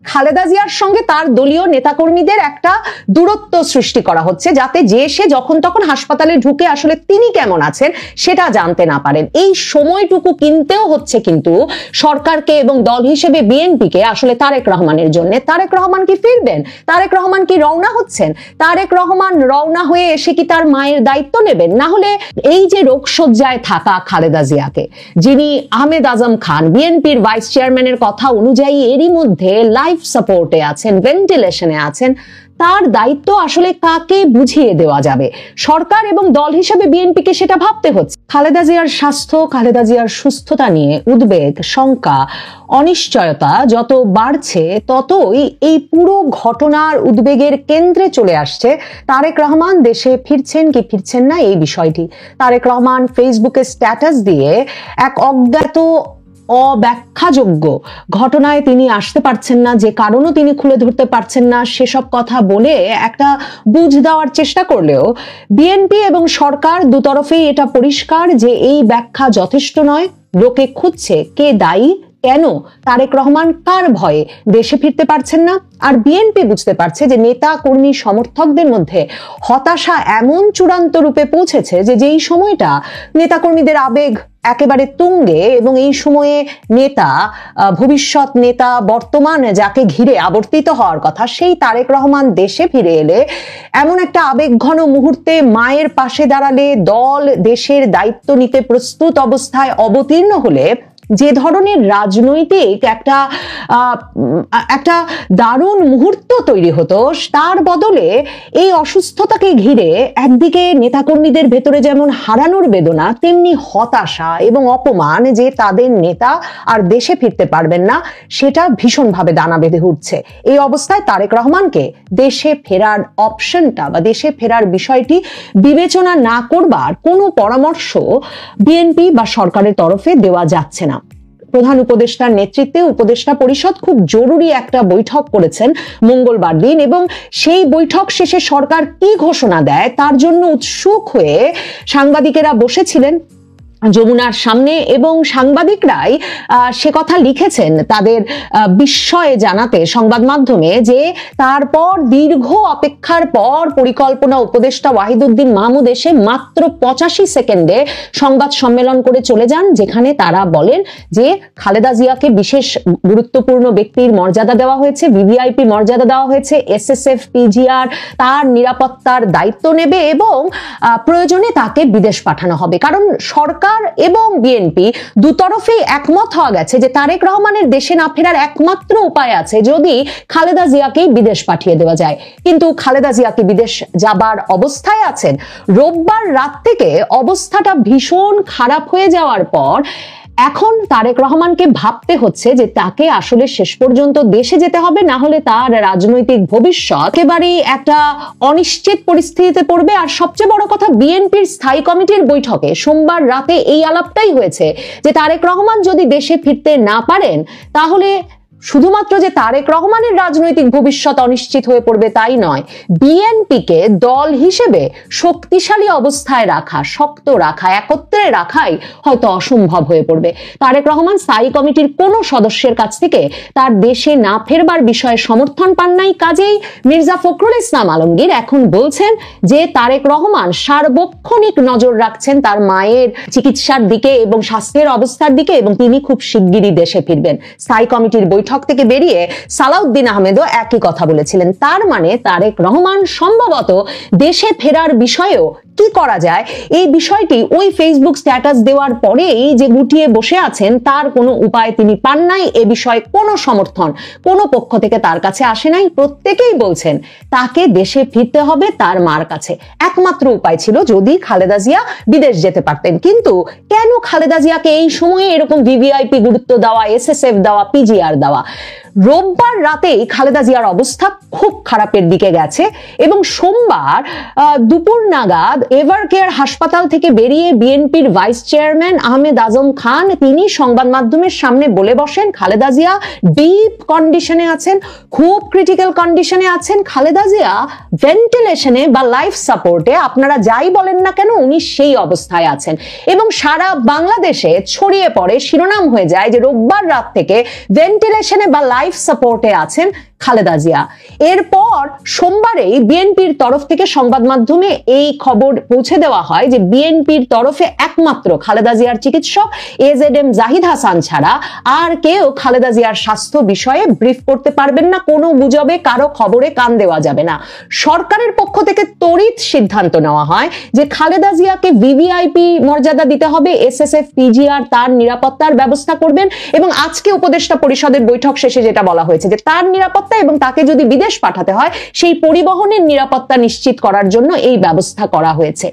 খালেদা জিয়ার সঙ্গে তার দলীয় নেতাকর্মীদের একটা দূরত্ব সৃষ্টি করা হচ্ছে, যাতে যে সে যখন তখন হাসপাতালে ঢুকে আসলে তিনি কেমন আছেন সেটা জানতে না পারেন। এই সময়টুকু কিনতেও হচ্ছে কিন্তু সরকারকে এবং দল হিসেবে বিএনপিকে আসলে তারেক রহমানের জন্য। তারেক রহমান কি ফিরবেন? তারেক রহমান কি রওনা হচ্ছেন? তারেক রহমান রওনা হয়ে এসে কি তার মায়ের দায়িত্ব নেবেন? না হলে এই যে রোগশয্যায় থাকা খালেদা জিয়াকে, যিনি আহমেদ আজম খান বিএনপির ভাইস চেয়ারম্যানের কথা অনুযায়ী এরই মধ্যে লাইফ সাপোর্টে আছেন, ভেন্টিলেশনে আছেন, তার দায়িত্ব আসলে কাকে বুঝিয়ে দেওয়া যাবে? সরকার এবং দল হিসেবে বিএনপিকে সেটা ভাবতে হচ্ছে। খালেদা জিয়ার স্বাস্থ্য, খালেদা জিয়ার সুস্থতা নিয়ে উদ্বেগ, শঙ্কা, অনিশ্চয়তা যত বাড়ছে ততই এই পুরো ঘটনার উদ্বেগের কেন্দ্রে চলে আসছে তারেক রহমান দেশে ফিরছেন কি ফিরছেন না এই বিষয়টি। তারেক রহমান ফেসবুকে স্ট্যাটাস দিয়ে এক অজ্ঞাত অব্যাখ্যাযোগ্য ঘটনায় তিনি আসতে পারছেন না, যে কারণও তিনি খুলে ধরতে পারছেন না, সেসব কথা বলে একটা বুঝ দেওয়ার চেষ্টা করলেও বিএনপি এবং সরকার দুতরফেই এটা পরিষ্কার যে এই ব্যাখ্যা যথেষ্ট নয়। লোকে খুঁজছে কে দায়ী, কেন তারেক রহমান কার ভয়ে দেশে ফিরতে পারছেন না। আর বিএনপি বুঝতে পারছে যে নেতা কর্মী সমর্থকদের মধ্যে হতাশা এমন চূড়ান্ত রূপে পৌঁছেছে যে যেই সময়টা নেতাকর্মীদের আবেগ একেবারে তুঙ্গে এবং এই সময়ে নেতা, ভবিষ্যৎ নেতা, বর্তমান যাকে ঘিরে আবর্তিত হওয়ার কথা, সেই তারেক রহমান দেশে ফিরে এলে এমন একটা আবেগঘন মুহূর্তে মায়ের পাশে দাঁড়ালে, দল দেশের দায়িত্ব নিতে প্রস্তুত অবস্থায় অবতীর্ণ হলে যে ধরনের রাজনৈতিক একটা দারুণ মুহূর্ত তৈরি হতো, তার বদলে এই অসুস্থতাকে ঘিরে একদিকে নেতাকর্মীদের ভেতরে যেমন হারানোর বেদনা, তেমনি হতাশা এবং অপমান যে তাদের নেতা আর দেশে ফিরতে পারবেন না, সেটা ভীষণভাবে দানা বেঁধে উঠছে। এই অবস্থায় তারেক রহমানকে দেশে ফেরার অপশনটা বা দেশে ফেরার বিষয়টি বিবেচনা না করবার কোনো পরামর্শ বিএনপি বা সরকারের তরফে দেওয়া যাচ্ছে না। প্রধান উপদেষ্টার নেতৃত্বে উপদেষ্টা পরিষদ খুব জরুরি একটা বৈঠক করেছেন মঙ্গলবার দিন, এবং সেই বৈঠক শেষে সরকার কি ঘোষণা দেয় তার জন্য উৎসুক হয়ে সাংবাদিকেরা বসেছিলেন যমুনার সামনে, এবং সাংবাদিকরাই সে কথা লিখেছেন তাদের বিস্ময়ে জানাতে সংবাদ মাধ্যমে যে তারপর দীর্ঘ অপেক্ষার পর পরিকল্পনা উপদেষ্টা ওয়াহিদুদ্দিন মাহমুদ এসে মাত্র 85 সেকেন্ডে সংবাদ সম্মেলন করে চলে যান, যেখানে তারা বলেন যে খালেদা জিয়াকে বিশেষ গুরুত্বপূর্ণ ব্যক্তির মর্যাদা দেওয়া হয়েছে, ভিভিআইপি মর্যাদা দেওয়া হয়েছে, এসএসএফ পিজিআর তার নিরাপত্তার দায়িত্ব নেবে এবং প্রয়োজনে তাকে বিদেশ পাঠানো হবে। কারণ সরকার এবং বিএনপি দুতরফেই একমত হওয়া গেছে যে তারেক রহমানের দেশে না ফেরার একমাত্র উপায় আছে যদি খালেদা জিয়াকেই বিদেশ পাঠিয়ে দেওয়া যায়। কিন্তু খালেদা জিয়াকে বিদেশ যাবার অবস্থায় আছেন। রোববার রাত থেকে অবস্থাটা ভীষণ খারাপ হয়ে যাওয়ার পর এখন তারেক রহমানকে ভাবতে হচ্ছে যে তাকে আসলে শেষ পর্যন্ত দেশে যেতে হবে, না হলে তার রাজনৈতিক ভবিষ্যৎ একেবারেই একটা অনিশ্চিত পরিস্থিতিতে পড়বে। আর সবচেয়ে বড় কথা, বিএনপির স্থায়ী কমিটির বৈঠকে সোমবার রাতে এই আলাপটাই হয়েছে যে তারেক রহমান যদি দেশে ফিরতে না পারেন তাহলে শুধুমাত্র যে তারেক রহমানের রাজনৈতিক ভবিষ্যৎ অনিশ্চিত হয়ে পড়বে তাই নয়, বিএনপিকে দল হিসেবে শক্তিশালী অবস্থায় রাখা, শক্ত রাখা, একত্রে রাখাই হয়তো অসম্ভব হয়ে পড়বে। তারেক রহমান স্থায়ী কমিটির কোনো সদস্যের কাছ থেকে তার দেশে না ফেরবার বিষয়ে সমর্থন পান নাই। কাজেই মির্জা ফখরুল ইসলাম আলমগীর এখন বলছেন যে তারেক রহমান সার্বক্ষণিক নজর রাখছেন তার মায়ের চিকিৎসার দিকে এবং স্বাস্থ্যের অবস্থার দিকে, এবং তিনি খুব শিগগিরই দেশে ফিরবেন। স্থায়ী কমিটির বৈঠক থেকে বেরিয়ে সালাউদ্দিন আহমেদও একই কথা বলেছিলেন। তার মানে তারেক রহমান সম্ভবত দেশে ফেরার বিষয়েও কি করা যায় এই বিষয়টি ওই ফেসবুক স্ট্যাটাস দেওয়ার পরেই যে গুটিয়ে বসে আছেন তার কোনো উপায় তিনি পান নাই। এ বিষয়ে কোনো সমর্থন কোনো পক্ষ থেকে তার কাছে আসে নাই। প্রত্যেকেই বলছেন তাকে দেশে ফিরতে হবে তার মার কাছে। একমাত্র উপায় ছিল যদি খালেদা জিয়া বিদেশ যেতে পারতেন। কিন্তু কেন খালেদা জিয়াকে এই সময়ে এরকম ভিভিআইপি গুরুত্ব দেওয়া, এসএসএফ দেওয়া, পিজিআর দেওয়া? রোববার রাতেই খালেদা জিয়ার অবস্থা খুব খারাপের দিকে গেছে এবং সোমবার দুপুর নাগাদ এভারকেয়ার হাসপাতাল থেকে বেরিয়ে বিএনপির ভাইস চেয়ারম্যান আহমেদ আজম খান তিনি সংবাদ মাধ্যমের সামনে বলে বসেন খালেদা জিয়া ডিপ কন্ডিশনে আছেন, খুব ক্রিটিক্যাল কন্ডিশনে আছেন। খালেদা জিয়া ভেন্টিলেশনে বা লাইফ সাপোর্টে, আপনারা যাই বলেন না কেন, উনি সেই অবস্থায় আছেন। এবং সারা বাংলাদেশে ছড়িয়ে পড়ে, শিরোনাম হয়ে যায় যে রোববার রাত থেকে ভেন্টিলেশনে বা লাইফ সাপোর্টে আছেন খালেদা জিয়া। এরপর সোমবারেই বিএনপির তরফ থেকে সংবাদ মাধ্যমে এই খবর পৌঁছে দেওয়া হয় যে বিএনপির তরফে একমাত্র খালেদা জিয়ার চিকিৎসক এজেডএম জাহিদ হাসান ছাড়া আর কেউ খালেদা জিয়ার স্বাস্থ্য বিষয়ে ব্রিফ করতে পারবেন না। কোনো গুজবে কারো খবরে কান দেওয়া যাবে না। সরকারের পক্ষ থেকে তড়িৎ সিদ্ধান্ত নেওয়া হয় যে খালেদা জিয়াকে ভিভিআইপি মর্যাদা দিতে হবে, এসএসএফ পিজিআর তার নিরাপত্তার ব্যবস্থা করবেন এবং আজকে উপদেষ্টা পরিষদের বৈঠক শেষে যেটা বলা হয়েছে যে তার নিরাপত্তা এবং তাকে যদি বিদেশ পাঠাতে হয় সেই পরিবহনের নিরাপত্তা নিশ্চিত করার জন্য এই ব্যবস্থা করা হয়েছে।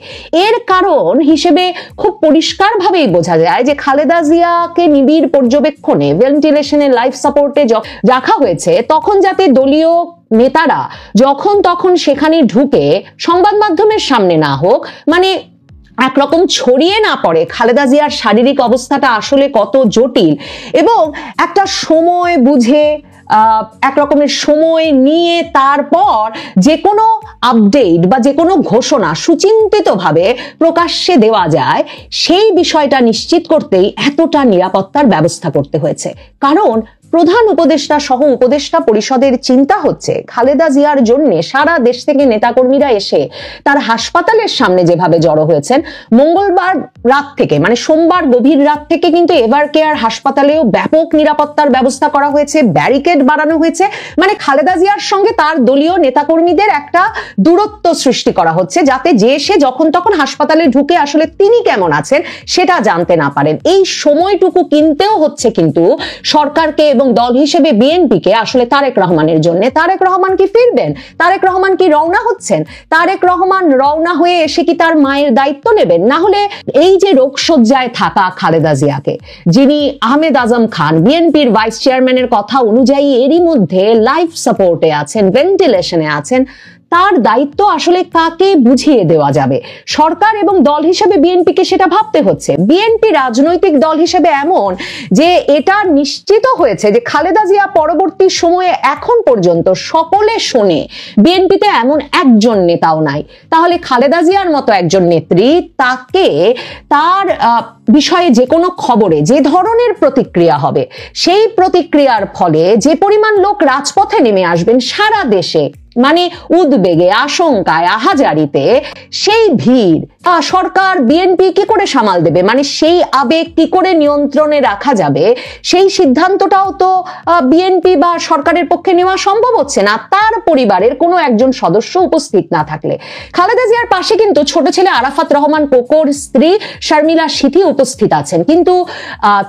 এর কারণ হিসেবে খুব পরিষ্কারভাবেই বোঝা যায় যে খালেদা জিয়াকে নিবিড় পর্যবেক্ষণে ভেন্টিলেশনে লাইফ সাপোর্টে রাখা হয়েছে তখন যাতে দলীয় নেতারা যখন তখন সেখানে ঢুকে সংবাদ মাধ্যমের সামনে না হোক, মানে একরকম ছড়িয়ে না পড়ে খালেদা জিয়ার শারীরিক অবস্থাটা আসলে কত জটিল, এবং একটা সময় বুঝে এক রকমের সময় নিয়ে তারপর যে কোনো আপডেট বা যে কোনো ঘোষণা সুচিন্তিতভাবে প্রকাশ্যে দেওয়া যায় সেই বিষয়টা নিশ্চিত করতেই এতটা নিরাপত্তার ব্যবস্থা করতে হয়েছে। কারণ প্রধান উপদেষ্টা সহ উপদেষ্টা পরিষদের চিন্তা হচ্ছে খালেদা জিয়ার জন্য সারা দেশ থেকে নেতাকর্মীরা এসে তার হাসপাতালের সামনে যেভাবে জড়ো হয়েছেন, মঙ্গলবার রাত থেকে মানে সোমবার গভীর রাত থেকে কিন্তু এভার কেয়ার হাসপাতালেও ব্যাপক নিরাপত্তার ব্যবস্থা করা হয়েছে, ব্যারিকেড বাড়ানো হয়েছে। মানে খালেদা জিয়ার সঙ্গে তার দলীয় নেতাকর্মীদের একটা দূরত্ব সৃষ্টি করা হচ্ছে যাতে যে সে যখন তখন হাসপাতালে ঢুকে আসলে তিনি কেমন আছেন সেটা জানতে না পারেন। এই সময়টুকু কিনতেও হচ্ছে কিন্তু সরকারকে এবং দল হিসেবে বিএনপিকে আসলে তারেক রহমানের জন্য। তারেক রহমান কি ফিরবেন? তারেক রহমান কি রওনা হচ্ছেন? তারেক রহমান রওনা হয়ে এসে কি তার মায়ের দায়িত্ব নেবেন? না হলে এই যে রোগশয্যায় থাকা খালেদা জিয়াকে, যিনি আহমেদ আজম খান বিএনপির ভাইস চেয়ারম্যানের কথা অনুযায়ী এরই মধ্যে লাইফ সাপোর্টে আছেন, ভেন্টিলেশনে আছেন, তার দায়িত্ব আসলে কাকে বুঝিয়ে দেওয়া যাবে? সরকার এবং দল হিসেবে বিএনপিকে সেটা ভাবতে হচ্ছে। বিএনপি রাজনৈতিক দল হিসেবে এমন যে এটা নিশ্চিত হয়েছে যে খালেদা জিয়া পরবর্তী সময়ে এখন পর্যন্ত সকলে শোনে বিএনপিতে এমন একজন নেতাও নাই। তাহলে খালেদা জিয়ার মতো একজন নেত্রী, তাকে তার বিষয়ে যে কোনো খবরে যে ধরনের প্রতিক্রিয়া হবে সেই প্রতিক্রিয়ার ফলে যে পরিমাণ লোক রাজপথে নেমে আসবেন সারা দেশে, মানে উদ্বেগে, আশঙ্কায়, আহাজারিতে, সেই ভিড় সরকার বিএনপি কি করে সামাল দেবে? মানে সেই আবেগ কি করে নিয়ন্ত্রণে রাখা যাবে সেই সিদ্ধান্তটাও তো বিএনপি বা সরকারের পক্ষে নেওয়া সম্ভব হচ্ছে না তার পরিবারের কোনো একজন সদস্য উপস্থিত না থাকলে। খালেদা জিয়ার পাশে কিন্তু ছোট ছেলে আরাফাত রহমান কোকোর স্ত্রী শারমিলা সিথি উপস্থিত আছেন, কিন্তু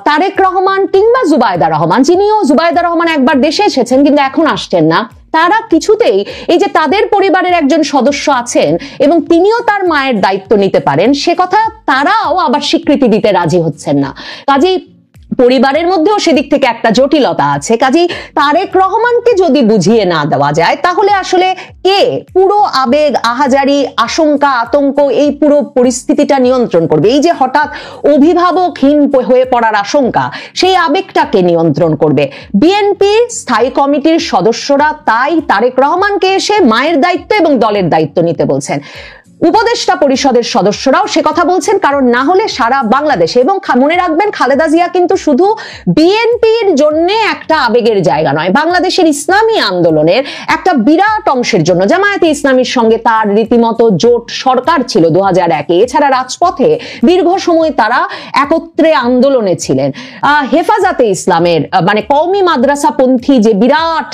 তারেক রহমান কিংবা জুবাইদা রহমান, যিনিও জুবাইদা রহমান একবার দেশে এসেছেন কিন্তু এখন আসছেন না, তারা কিছুতেই এই যে তাদের পরিবারের একজন সদস্য আছেন এবং তিনিও তার মায়ের দায়িত্ব নিতে পারেন সে কথা তারাও আবার স্বীকৃতি দিতে রাজি হচ্ছেন না। কাজেই পরিবারের মধ্যেও সেদিক থেকে একটা জটিলতা আছে। কাজেই তারেক রহমানকে যদি বুঝিয়ে না দেওয়া যায় তাহলে আসলে কে পুরো আবেগ, আহাজারি, আশঙ্কা, আতঙ্ক এই পুরো পরিস্থিতিটা নিয়ন্ত্রণ করবে? এই যে হঠাৎ অভিভাবকহীন হয়ে পড়ার আশঙ্কা, সেই আবেগটাকে নিয়ন্ত্রণ করবে বিএনপি স্থায়ী কমিটির সদস্যরা। তাই তারেক রহমানকে এসে মায়ের দায়িত্ব এবং দলের দায়িত্ব নিতে বলছেন। উপদেষ্টা পরিষদের সদস্যরাও সে কথা বলছেন, কারণ না হলে সারা বাংলাদেশে, এবং মনে রাখবেন খালেদা জিয়া কিন্তু শুধু বিএনপির জন্য একটা আবেগের জায়গা নয়, বাংলাদেশের ইসলামী আন্দোলনের একটা বিরাট অংশের জন্য। জামায়াতে ইসলামীর সঙ্গে তার রীতিমতো জোট সরকার ছিল 2001-এ, এছাড়া রাজপথে দীর্ঘ সময় তারা একত্রে আন্দোলনে ছিলেন। হেফাজতে ইসলামের মানে কওমি মাদ্রাসাপন্থী যে বিরাট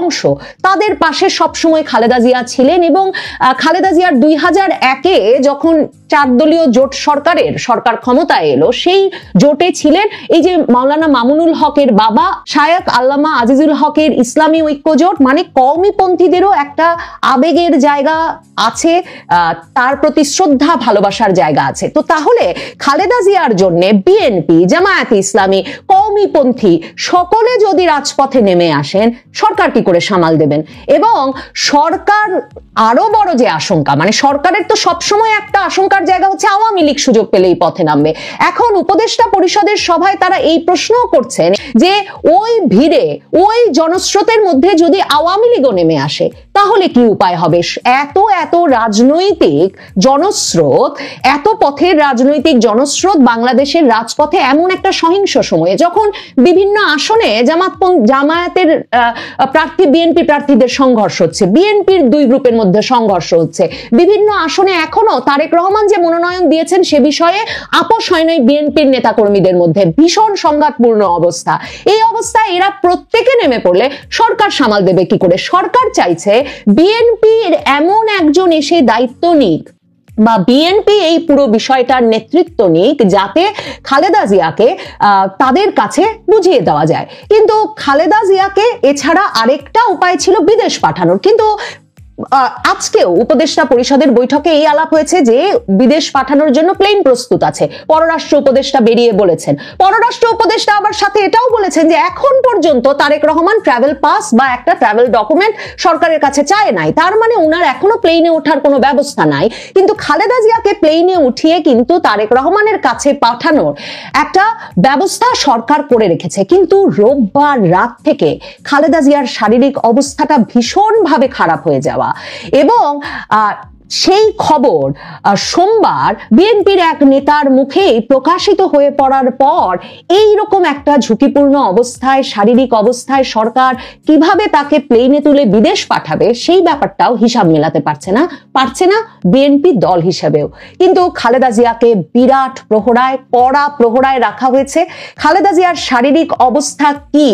অংশ, তাদের পাশে সবসময় খালেদা জিয়া ছিলেন। এবং খালেদা জিয়ার 2001-এ যখন 4 দলীয় জোট সরকার ক্ষমতায় এলো, সেই জোটে ছিলেন এই যে মাওলানা মামুনুল হকের বাবা শায়েখ আল্লামা আজিজুল হকের ইসলামী ঐক্য জোট। মানে কওমিপন্থীদেরও একটা আবেগের জায়গা আছে, তার প্রতি শ্রদ্ধা ভালোবাসার জায়গা আছে। তো তাহলে খালেদা জিয়ার জন্য বিএনপি, জামায়াতে ইসলামী, কওমিপন্থী সকলে যদি রাজপথে নেমে আসেন, সরকার কি করে সামাল দেবেন? এবং সরকার আরো বড় যে আশঙ্কা, মানে সরকারের তো সবসময় একটা আশঙ্কার করার জায়গা হচ্ছে আওয়ামী লীগ সুযোগ পেলেই পথে নামবে। এখন উপদেষ্টা পরিষদের সভায় তারা এই প্রশ্নও করছেন যে ওই ভিড়ে, ওই জনস্রোতের মধ্যে যদি আওয়ামী লীগও নেমে আসে তাহলে কি উপায় হবে? এত এত রাজনৈতিক জনস্রোত, এত পথের রাজনৈতিক জনস্রোত বাংলাদেশের রাজপথে এমন একটা সহিংস সময়ে, যখন বিভিন্ন আসনে জামায়াতের প্রার্থী বিএনপি প্রার্থীদের সংঘর্ষ হচ্ছে, বিএনপির দুই গ্রুপের মধ্যে সংঘর্ষ হচ্ছে, বিভিন্ন আসনে এখনো তারেক রহমান যে মনোনয়ন দিয়েছেন সে বিষয়ে আপোষ হয় নাই বিএনপির নেতাকর্মীদের মধ্যে, ভীষণ সংঘাতপূর্ণ অবস্থা। এই অবস্থায় এরা প্রত্যেকে নেমে পড়লে সরকার সামাল দেবে কি করে? সরকার চাইছে বিএনপির এমন একজন এসে দায়িত্ব নিক বা বিএনপি এই পুরো বিষয়টার নেতৃত্ব নিক যাতে খালেদা জিয়াকে তাদের কাছে বুঝিয়ে দেওয়া যায়। কিন্তু খালেদা জিয়াকে এছাড়া আরেকটা উপায় ছিল বিদেশ পাঠানোর। কিন্তু আজকেও উপদেষ্টা পরিষদের বৈঠকে এই আলাপ হয়েছে যে বিদেশ পাঠানোর জন্য প্লেন প্রস্তুত আছে, পররাষ্ট্র উপদেষ্টা বেরিয়ে বলেছেন। পররাষ্ট্র উপদেষ্টা আবার সাথে এটাও বলেছেন যে এখন পর্যন্ত তারেক রহমান ট্রাভেল পাস বা একটা ট্রাভেল ডকুমেন্ট সরকারের কাছে চায় নাই, তার মানে ওনার এখনো প্লেনে ওঠার কোনো ব্যবস্থা নাই। কিন্তু খালেদা জিয়াকে প্লেনে উঠিয়ে কিন্তু তারেক রহমানের কাছে পাঠানোর একটা ব্যবস্থা সরকার করে রেখেছে। কিন্তু রোববার রাত থেকে খালেদা জিয়ার শারীরিক অবস্থাটা ভীষণভাবে খারাপ হয়ে যাওয়া এবং সেই খবর সোমবার বিএনপির এক নেতার মুখে প্রকাশিত হয়ে পড়ার পর এই রকম একটা ঝুঁকিপূর্ণ অবস্থায়, শারীরিক অবস্থায় সরকার কিভাবে তাকে প্লেনে তুলে বিদেশ পাঠাবে সেই ব্যাপারটাও হিসাব মেলাতে পারছে না বিএনপি দল হিসেবেও। কিন্তু খালেদা জিয়াকে বিরাট প্রহরায়, কড়া প্রহরায় রাখা হয়েছে। খালেদা জিয়ার শারীরিক অবস্থা কি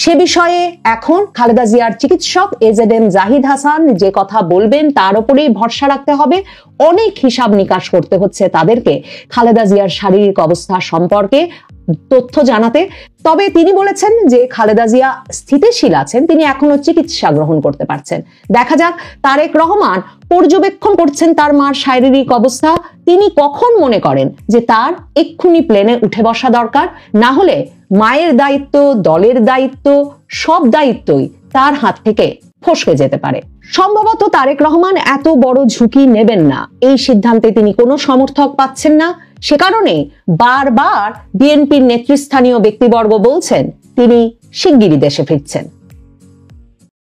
সে বিষয়ে এখন খালেদা জিয়ার চিকিৎসক এজেডএম জাহিদ হাসান যে কথা বলবেন তার উপরেই ভরসা রাখতে হবে। অনেক হিসাব নিকাশ করতে হচ্ছে তাদেরকে খালেদা জিয়ার শারীরিক অবস্থা সম্পর্কে তথ্য জানাতে। তবে তিনি বলেছেন যে খালেদা জিয়া স্থিতিশীল আছেন, তিনি এখনো চিকিৎসা গ্রহণ করতে পারছেন। দেখা যাক, তারেক রহমান পর্যবেক্ষণ করছেন তার মার শারীরিক অবস্থা। তিনি কখন মনে করেন যে তার এক্ষুনি প্লেনে উঠে বসা দরকার, না হলে মায়ের দায়িত্ব, দলের দায়িত্ব, সব দায়িত্বই তার হাত থেকে ফসকে যেতে পারে। সম্ভবত তারেক রহমান এত বড় ঝুঁকি নেবেন না, এই সিদ্ধান্তে তিনি কোনো সমর্থক পাচ্ছেন না। সে কারণে বারবার বিএনপির নেতৃস্থানীয় ব্যক্তিবর্গ বলছেন তিনি শিগগিরই দেশে ফিরছেন।